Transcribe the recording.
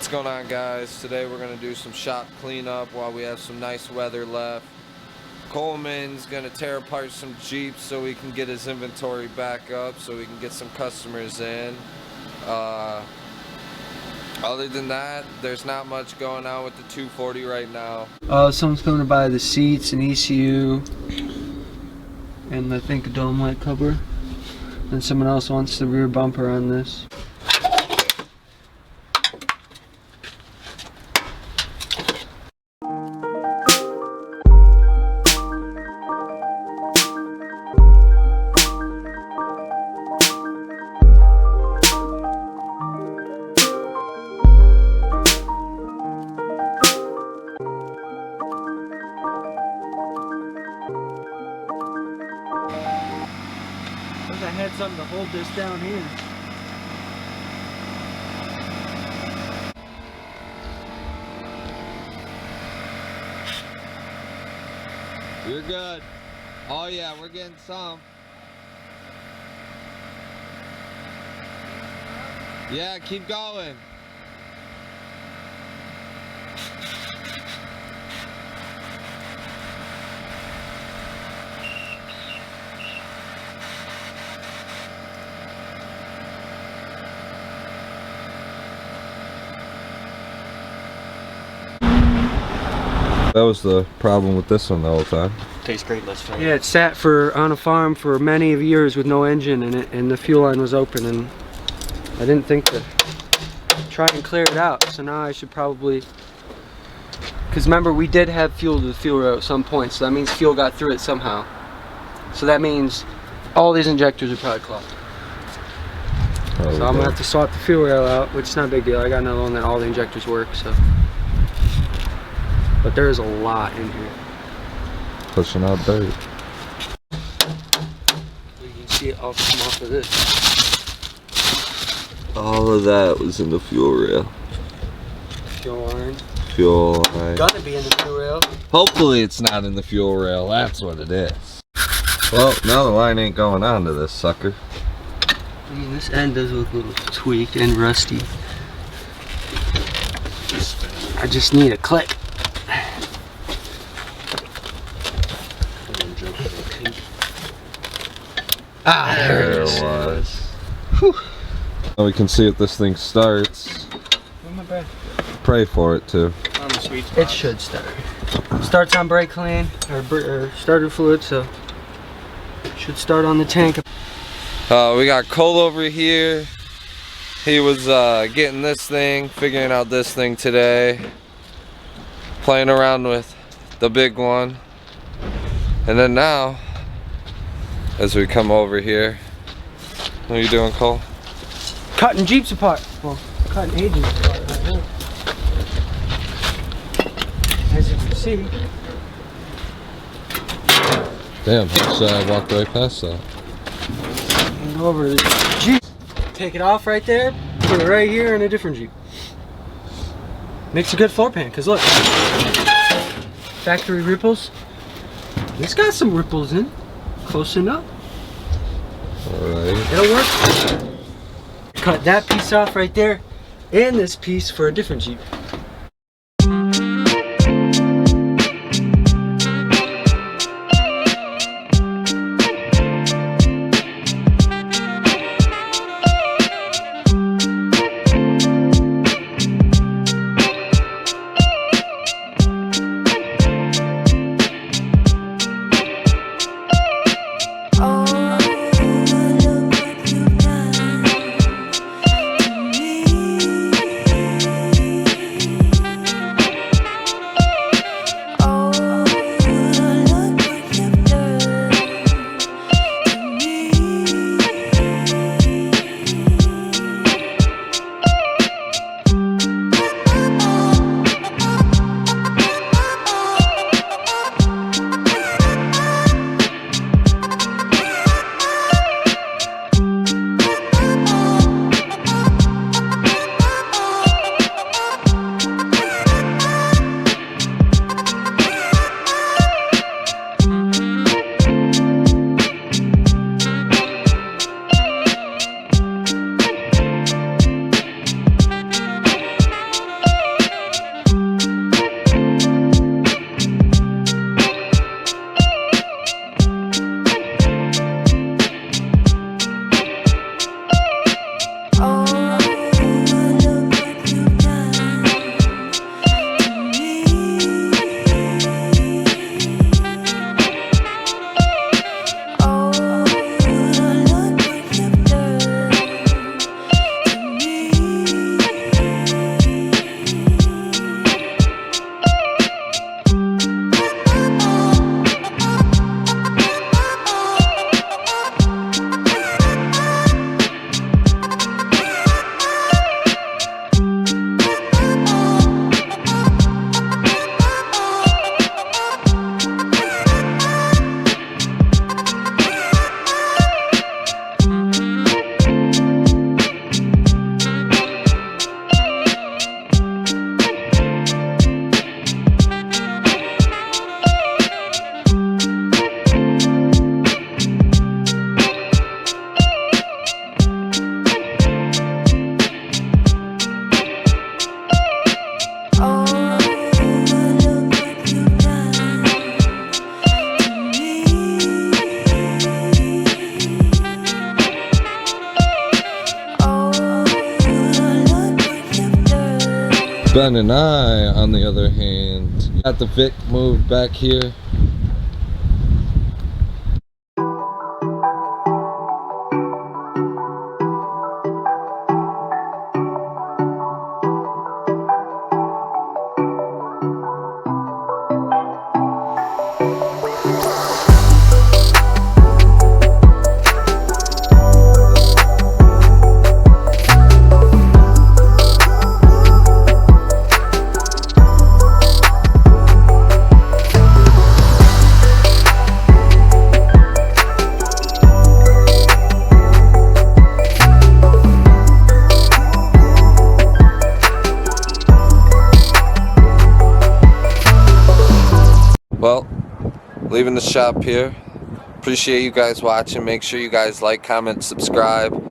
What's going on, guys? Today we're going to do some shop cleanup while we have some nice weather left. Coleman's going to tear apart some Jeeps so we can get his inventory back up so we can get some customers in. Other than that, there's not much going on with the 240 right now. Someone's coming to buy the seats and ECU and I think a dome light cover. And someone else wants the rear bumper on this. I had something to hold this down here. You're good. Oh yeah, we're getting some. Yeah, keep going. That was the problem with this one the whole time. Tastes great, let's try it. Yeah, it sat on a farm for many years with no engine in it, and the fuel line was open, and I didn't think to try and clear it out. So now I should probably, because remember we did have fuel to the fuel rail at some point, so that means fuel got through it somehow. So that means all these injectors are probably clogged. So I'm gonna have to swap the fuel rail out, which is not a big deal. I got another one that all the injectors work, so. But there is a lot in here. Pushing out dirt. You can see it all come off of this. All of that was in the fuel rail. Fuel line. Fuel line. Gonna be in the fuel rail. Hopefully it's not in the fuel rail. That's what it is. Well, now the line ain't going onto this sucker. I mean, this end does look a little tweaked and rusty. I just need a click. Ah, there it was. Whew. Now we can see if this thing starts. Pray for it to. On the sweet spot. It should start. Starts on brake clean or starter fluid, so it should start on the tank. We got Cole over here. He was getting this thing, figuring out this thing today, playing around with the big one, and then now, as we come over here, what are you doing, Cole? Cutting Jeeps apart. Well, cutting agents apart right now. As you can see. Damn, I walked right past that. And go over to the Jeep. Take it off right there. Put it right here in a different Jeep. Makes a good floor pan, because look. Factory ripples. It's got some ripples in. Close enough. Alright. It'll work. Cut that piece off right there, and this piece for a different Jeep. Ben and I, on the other hand, got the Vic moved back here. Well, leaving the shop here. Appreciate you guys watching. Make sure you guys like, comment, subscribe.